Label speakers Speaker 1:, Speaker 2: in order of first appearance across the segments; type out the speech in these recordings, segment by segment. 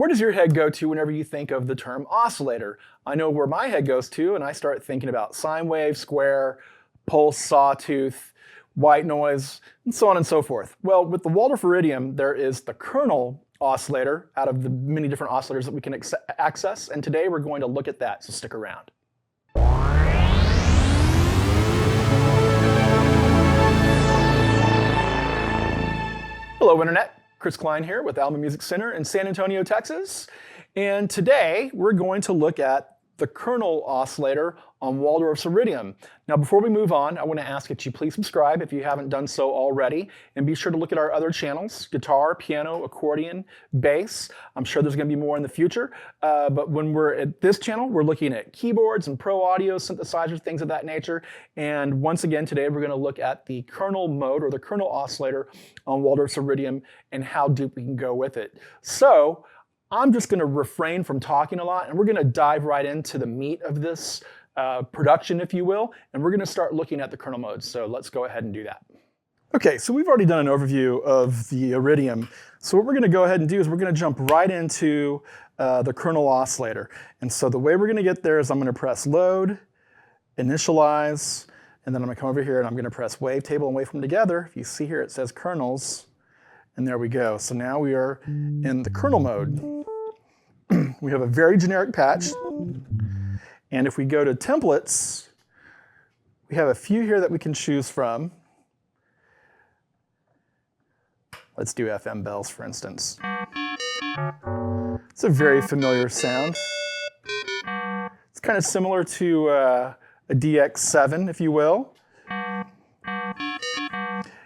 Speaker 1: Where does your head go to whenever you think of the term oscillator? I know where my head goes to, and I start thinking about sine wave, square, pulse, sawtooth, white noise, and so on and so forth. Well, with the Waldorf Iridium, there is the kernel oscillator out of the many different oscillators that we can access, and today we're going to look at that, so stick around. Hello, Internet. Chris Cline here with Alma Music Center in San Antonio, Texas. And today we're going to look at the kernel oscillator on Waldorf's Iridium. Now, before we move on, I want to ask that you please subscribe if you haven't done so already, and be sure to look at our other channels: guitar, piano, accordion, bass. I'm sure there's going to be more in the future, but when we're at this channel, we're looking at keyboards and pro audio, synthesizers, things of that nature. And once again, today we're going to look at the kernel mode, or the kernel oscillator on Waldorf's Iridium, and how deep we can go with it. So I'm just going to refrain from talking a lot, and we're going to dive right into the meat of this production, if you will, and we're going to start looking at the kernel modes. So let's go ahead and do that. Okay, so we've already done an overview of the Iridium. So what we're going to go ahead and do is we're going to jump right into the kernel oscillator. And so the way we're going to get there is I'm going to press load, initialize, and then I'm going to come over here and I'm going to press wavetable and waveform together. If you see here, it says kernels. And there we go. So now we are in the kernel mode. We have a very generic patch. And if we go to templates, we have a few here that we can choose from. Let's do FM bells, for instance. It's a very familiar sound. It's kind of similar to a DX7, if you will.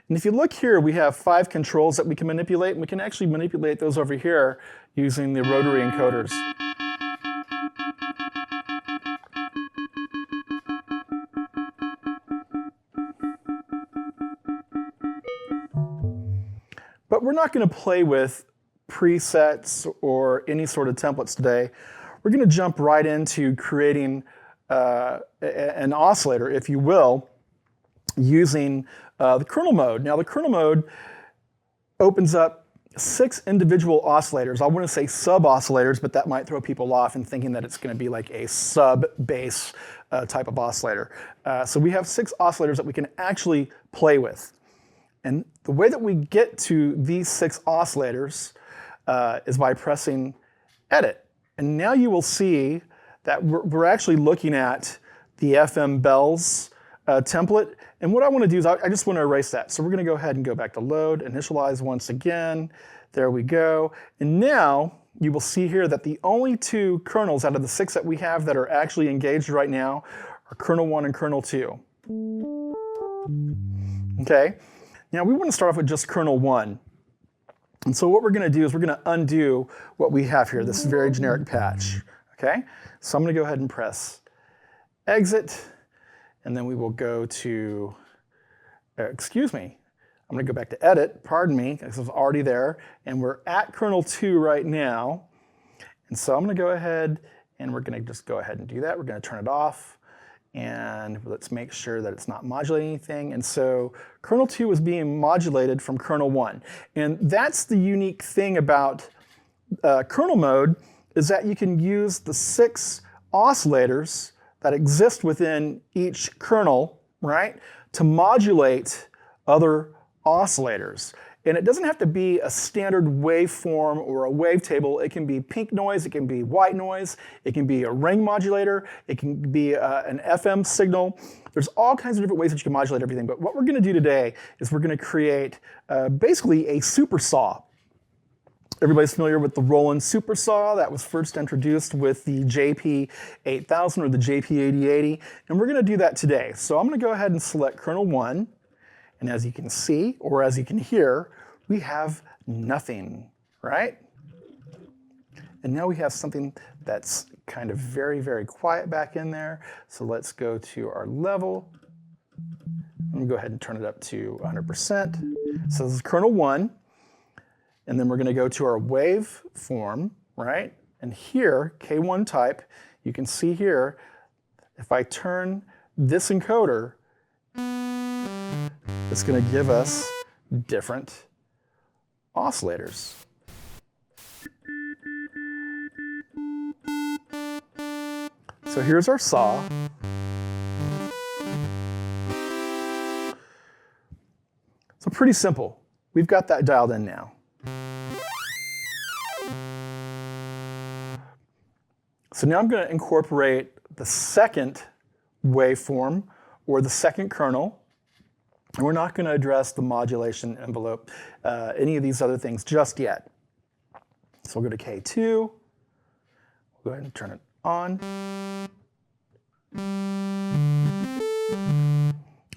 Speaker 1: And if you look here, we have 5 controls that we can manipulate, and we can actually manipulate those over here using the rotary encoders. But we're not going to play with presets or any sort of templates today. We're going to jump right into creating an oscillator, if you will, using the kernel mode. Now, the kernel mode opens up 6 individual oscillators. I want to say sub-oscillators, but that might throw people off in thinking that it's going to be like a sub-bass type of oscillator. So we have 6 oscillators that we can actually play with. And the way that we get to these 6 oscillators is by pressing Edit. And now you will see that we're actually looking at the FM bells template. And what I want to do is I just want to erase that. So we're going to go ahead and go back to load, initialize once again. There we go. And now you will see here that the only 2 kernels out of the 6 that we have that are actually engaged right now are kernel 1 and kernel 2. Okay. Now we want to start off with just kernel 1. And so what we're going to do is we're going to undo what we have here, this very generic patch. Okay. So I'm going to go ahead and press exit. And then we will go to, excuse me, I'm going to go back to edit, pardon me, because it's already there. And we're at kernel 2 right now. And so I'm going to go ahead and we're going to just go ahead and do that. We're going to turn it off. And let's make sure that it's not modulating anything. And so kernel 2 is being modulated from kernel 1. And that's the unique thing about kernel mode, is that you can use the 6 oscillators that exist within each kernel, right, to modulate other oscillators. And it doesn't have to be a standard waveform or a wavetable. It can be pink noise, it can be white noise, it can be a ring modulator, it can be an FM signal. There's all kinds of different ways that you can modulate everything. But what we're going to do today is we're going to create basically a supersaw. Everybody's familiar with the Roland supersaw that was first introduced with the JP8000 or the JP8080, and we're going to do that today. So I'm going to go ahead and select kernel 1, and as you can see, or as you can hear, we have nothing, right? And now we have something that's kind of very, very quiet back in there. So let's go to our level. I'm going to go ahead and turn it up to 100%. So this is kernel 1. And then we're going to go to our waveform, right? And here, K1 type, you can see here, if I turn this encoder, it's going to give us different oscillators. So here's our saw. So pretty simple. We've got that dialed in now. So now I'm going to incorporate the second waveform, or the second kernel. And we're not going to address the modulation envelope, any of these other things just yet. So we'll go to K2. We'll go ahead and turn it on.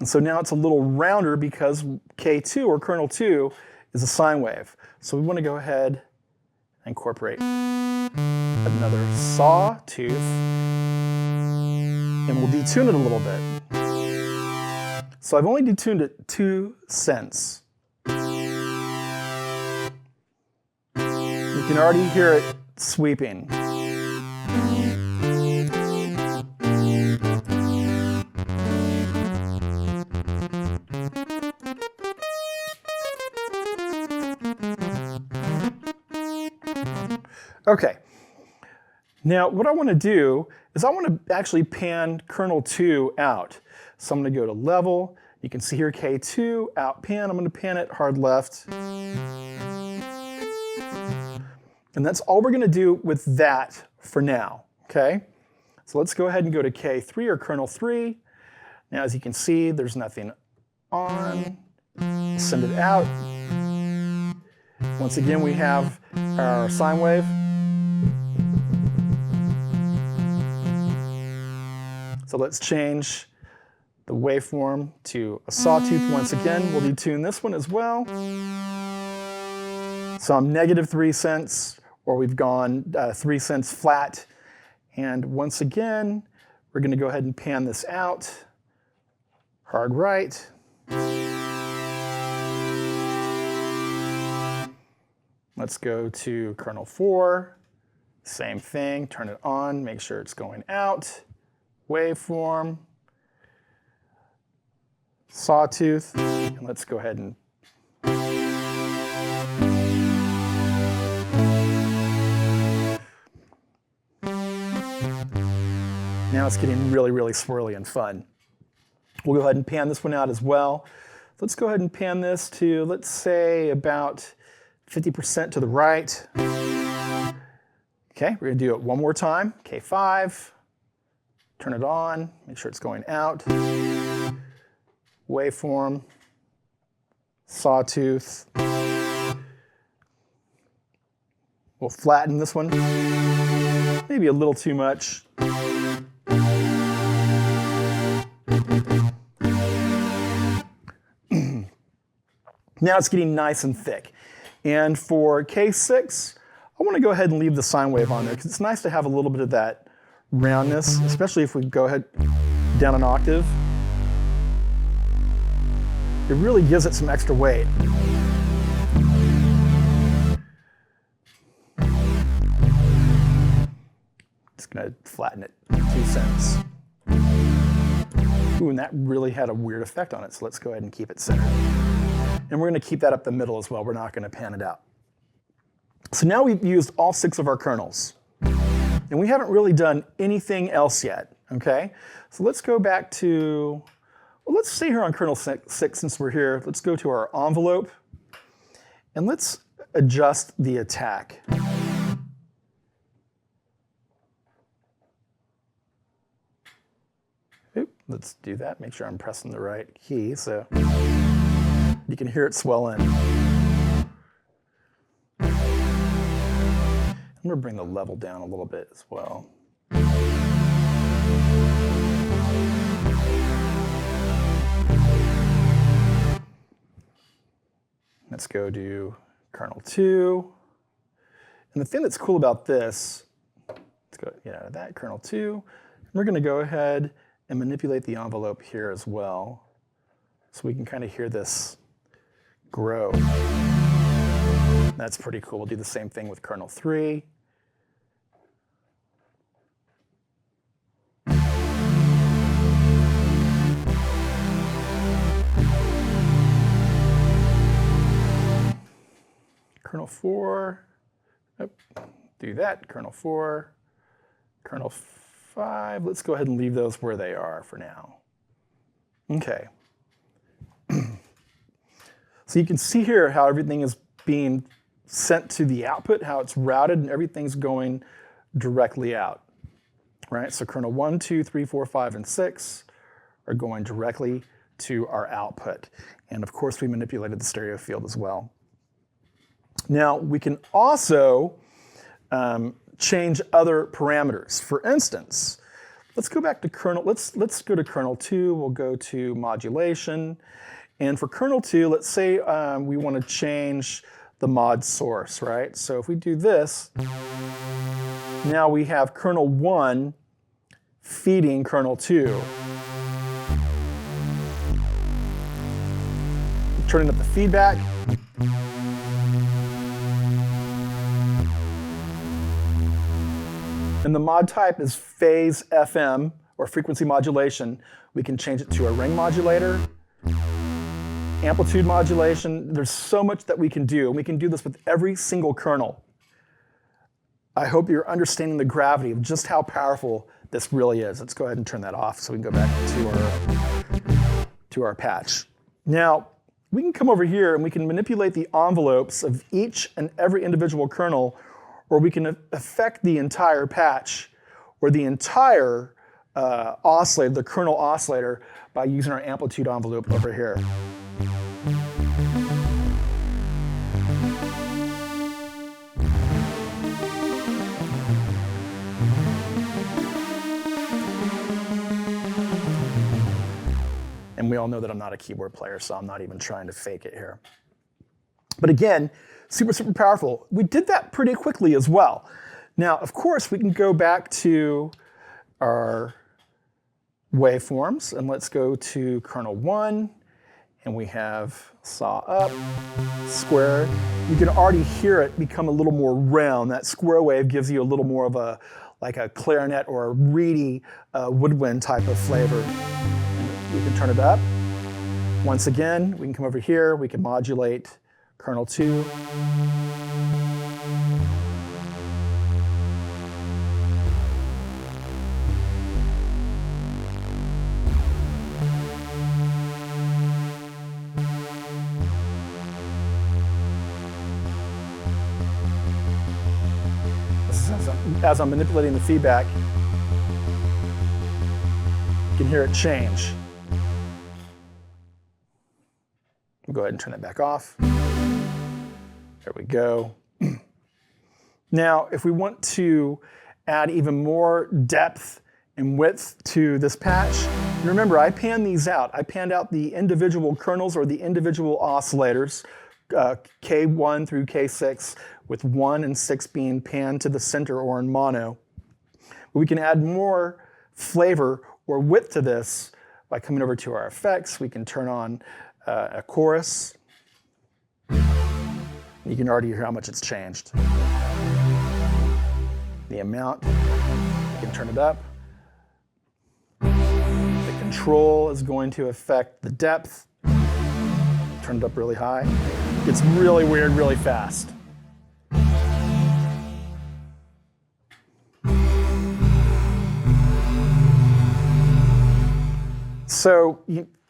Speaker 1: And so now it's a little rounder because K2, or kernel 2, is a sine wave. So we want to go ahead and incorporate another sawtooth, and we'll detune it a little bit. So I've only detuned it 2 cents. You can already hear it sweeping. Okay, now what I want to do is I want to actually pan kernel 2 out. So I'm going to go to level. You can see here K2, out pan. I'm going to pan it hard left. And that's all we're going to do with that for now, okay? So let's go ahead and go to K3, or kernel 3. Now as you can see, there's nothing on. Send it out. Once again, we have our sine wave. So let's change the waveform to a sawtooth once again. We'll detune this one as well. So I'm -3 cents, or we've gone 3 cents flat. And once again, we're going to go ahead and pan this out. Hard right. Let's go to kernel 4. Same thing, turn it on, make sure it's going out. Waveform, sawtooth, and let's go ahead and now it's getting really, really swirly and fun. We'll go ahead and pan this one out as well. Let's go ahead and pan this to, let's say, about 50% to the right. Okay, we're going to do it one more time. K5. Turn it on, make sure it's going out. Waveform, sawtooth. We'll flatten this one, maybe a little too much. Now it's getting nice and thick. And for K6, I want to go ahead and leave the sine wave on there because it's nice to have a little bit of that roundness, especially if we go ahead down an octave. It really gives it some extra weight. Just gonna flatten it 2 cents. Ooh, and that really had a weird effect on it, so let's go ahead and keep it centered. And we're gonna keep that up the middle as well. We're not gonna pan it out. So now we've used all 6 of our kernels. And we haven't really done anything else yet, okay? So let's go back to, well, let's stay here on kernel 6 since we're here. Let's go to our envelope, and let's adjust the attack. Oop, let's do that. Make sure I'm pressing the right key so you can hear it swell in. I'm going to bring the level down a little bit as well. Let's go to kernel 2. And the thing that's cool about this, let's go get out of that, kernel 2. We're going to go ahead and manipulate the envelope here as well, so we can kind of hear this grow. That's pretty cool. We'll do the same thing with kernel 3. Kernel 4, do that, kernel 4, kernel 5. 5. Let's go ahead and leave those where they are for now. Okay. So you can see here how everything is being sent to the output, how it's routed, and everything's going directly out. Right? So kernel 1, 2, 3, 4, 5, and 6 are going directly to our output. And of course, we manipulated the stereo field as well. Now, we can also change other parameters. For instance, let's go back to kernel. Let's go to kernel 2. We'll go to modulation. And for kernel 2, let's say we want to change the mod source, right? So if we do this, now we have kernel 1 feeding kernel 2. Turning up the feedback. And the mod type is phase FM, or frequency modulation. We can change it to a ring modulator, amplitude modulation. There's so much that we can do, and we can do this with every single kernel. I hope you're understanding the gravity of just how powerful this really is. Let's go ahead and turn that off so we can go back to our patch. Now, we can come over here and we can manipulate the envelopes of each and every individual kernel, or we can affect the entire patch or the entire oscillator, the kernel oscillator, by using our amplitude envelope over here. And we all know that I'm not a keyboard player, so I'm not even trying to fake it here. But again, super, super powerful. We did that pretty quickly as well. Now, of course, we can go back to our waveforms, and let's go to kernel 1, and we have saw up, square. You can already hear it become a little more round. That square wave gives you a little more of a, like a clarinet or a reedy woodwind type of flavor. We can turn it up. Once again, we can come over here, we can modulate kernel 2. As I'm manipulating the feedback, you can hear it change. We'll go ahead and turn that back off. There we go. Now, if we want to add even more depth and width to this patch, remember I panned these out. I panned out the individual kernels or the individual oscillators, K1 through K6, with 1 and 6 being panned to the center or in mono. But we can add more flavor or width to this by coming over to our effects. We can turn on a chorus. You can already hear how much it's changed. The amount, you can turn it up. The control is going to affect the depth. Turn it up really high. It's really weird, really fast. So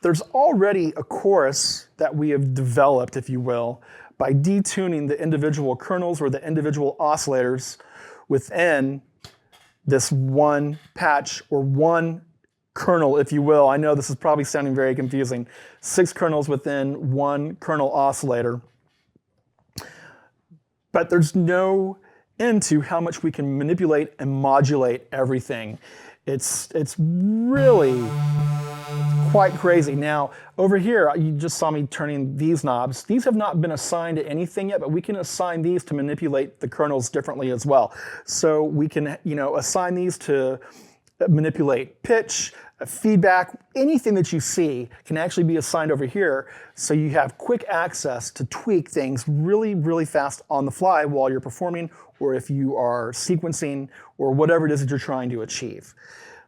Speaker 1: there's already a chorus that we have developed, if you will, by detuning the individual kernels or the individual oscillators within this one patch or one kernel, if you will. I know this is probably sounding very confusing. 6 kernels within one kernel oscillator. But there's no end to how much we can manipulate and modulate everything. It's really quite crazy. Now, over here, you just saw me turning these knobs. These have not been assigned to anything yet, but we can assign these to manipulate the kernels differently as well. So we can, assign these to manipulate pitch, feedback, anything that you see can actually be assigned over here, so you have quick access to tweak things really, really fast on the fly while you're performing, or if you are sequencing, or whatever it is that you're trying to achieve.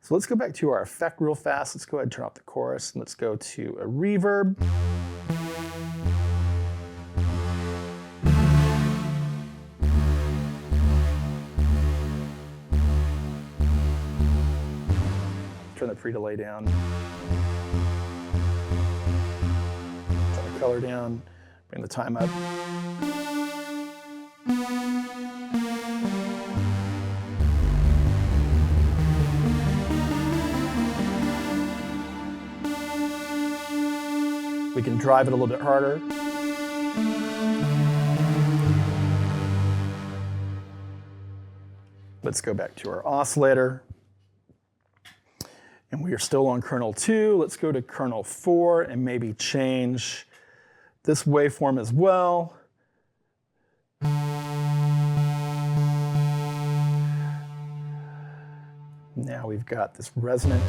Speaker 1: So let's go back to our effect real fast. Let's go ahead and turn off the chorus, and let's go to a reverb. the pre-delay down. Turn the color down, bring the time up. We can drive it a little bit harder. Let's go back to our oscillator. And we are still on kernel 2. Let's go to kernel 4 and maybe change this waveform as well. Now we've got this resonant.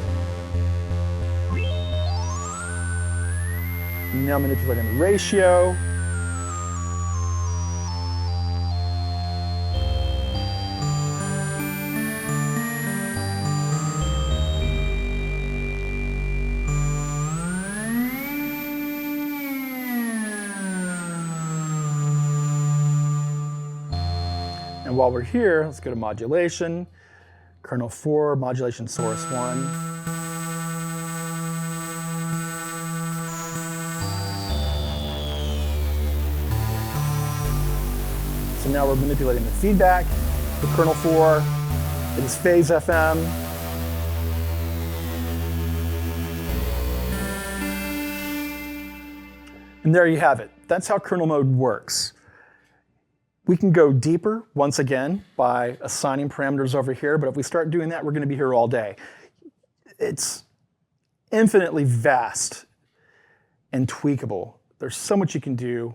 Speaker 1: Now manipulating the ratio. And while we're here, let's go to modulation, kernel 4, modulation source 1. So now we're manipulating the feedback for kernel 4. It is phase FM. And there you have it. That's how kernel mode works. We can go deeper, once again, by assigning parameters over here, but if we start doing that, we're going to be here all day. It's infinitely vast and tweakable. There's so much you can do.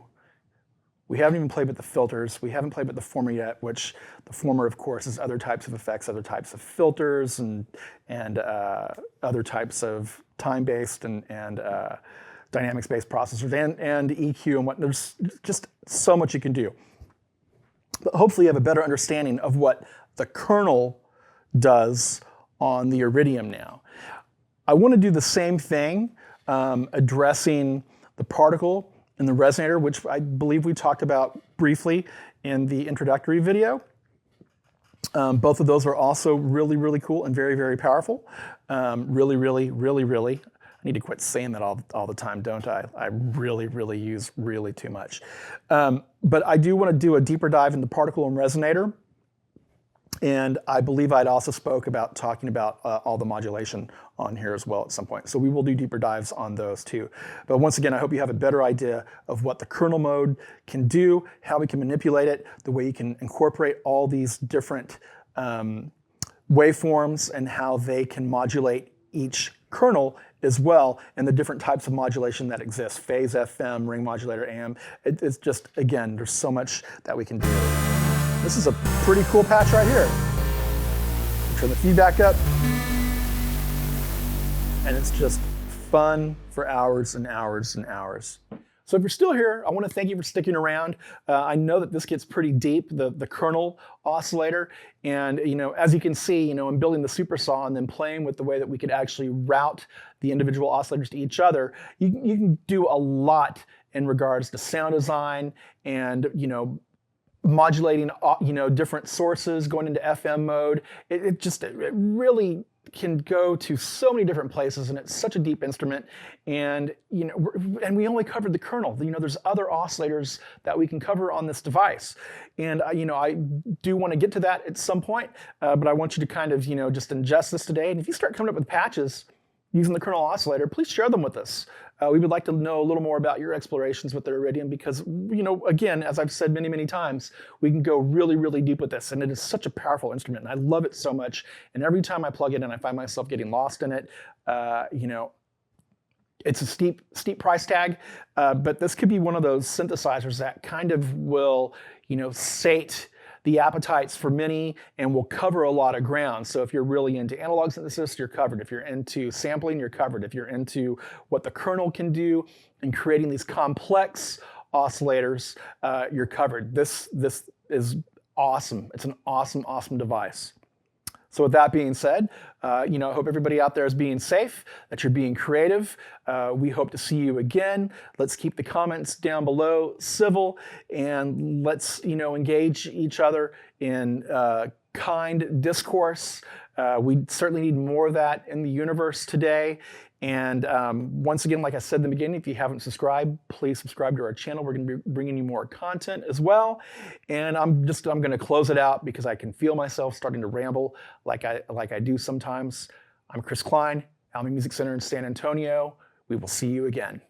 Speaker 1: We haven't even played with the filters. We haven't played with the former yet, which the former, of course, is other types of effects, other types of filters, and other types of time-based and dynamics-based processors, and EQ, and what. There's just so much you can do. But hopefully you have a better understanding of what the kernel does on the Iridium now. I want to do the same thing, addressing the particle and the resonator, which I believe we talked about briefly in the introductory video. Both of those are also really, really cool and very, very powerful. Really. I need to quit saying that all the time, don't I? I really use really too much. But I do want to do a deeper dive into particle and resonator. And I believe I'd also spoke about talking about all the modulation on here as well at some point. So we will do deeper dives on those too. But once again, I hope you have a better idea of what the kernel mode can do, how we can manipulate it, the way you can incorporate all these different waveforms and how they can modulate each kernel as well, and the different types of modulation that exist, phase FM, ring modulator, AM. It's just, again, there's so much that we can do. This is a pretty cool patch right here. Turn the feedback up, and it's just fun for hours and hours and hours. So if you're still here, I want to thank you for sticking around. I know that this gets pretty deep, the kernel oscillator, and as you can see, I'm building the supersaw and then playing with the way that we could actually route the individual oscillators to each other. You can do a lot in regards to sound design and modulating different sources, going into FM mode. It really can go to so many different places, and it's such a deep instrument. And and we only covered the kernel. There's other oscillators that we can cover on this device, and I do want to get to that at some point. But I want you to kind of just ingest this today. And if you start coming up with patches using the kernel oscillator, please share them with us. We would like to know a little more about your explorations with the Iridium because, again, as I've said many, many times, we can go really, really deep with this. And it is such a powerful instrument, and I love it so much. And every time I plug it in, I find myself getting lost in it. It's a steep price tag, but this could be one of those synthesizers that kind of will, sate the appetites for many and will cover a lot of ground. So if you're really into analog synthesis, you're covered. If you're into sampling, you're covered. If you're into what the kernel can do and creating these complex oscillators, you're covered. This is awesome. It's an awesome device. So with that being said, I hope everybody out there is being safe, that you're being creative. We hope to see you again. Let's keep the comments down below civil, and let's engage each other in kind discourse. We certainly need more of that in the universe today. And once again, like I said in the beginning, if you haven't subscribed, please subscribe to our channel. We're going to be bringing you more content as well. And I'm going to close it out because I can feel myself starting to ramble like I do sometimes. I'm Chris Cline, Almy Music Center in San Antonio. We will see you again.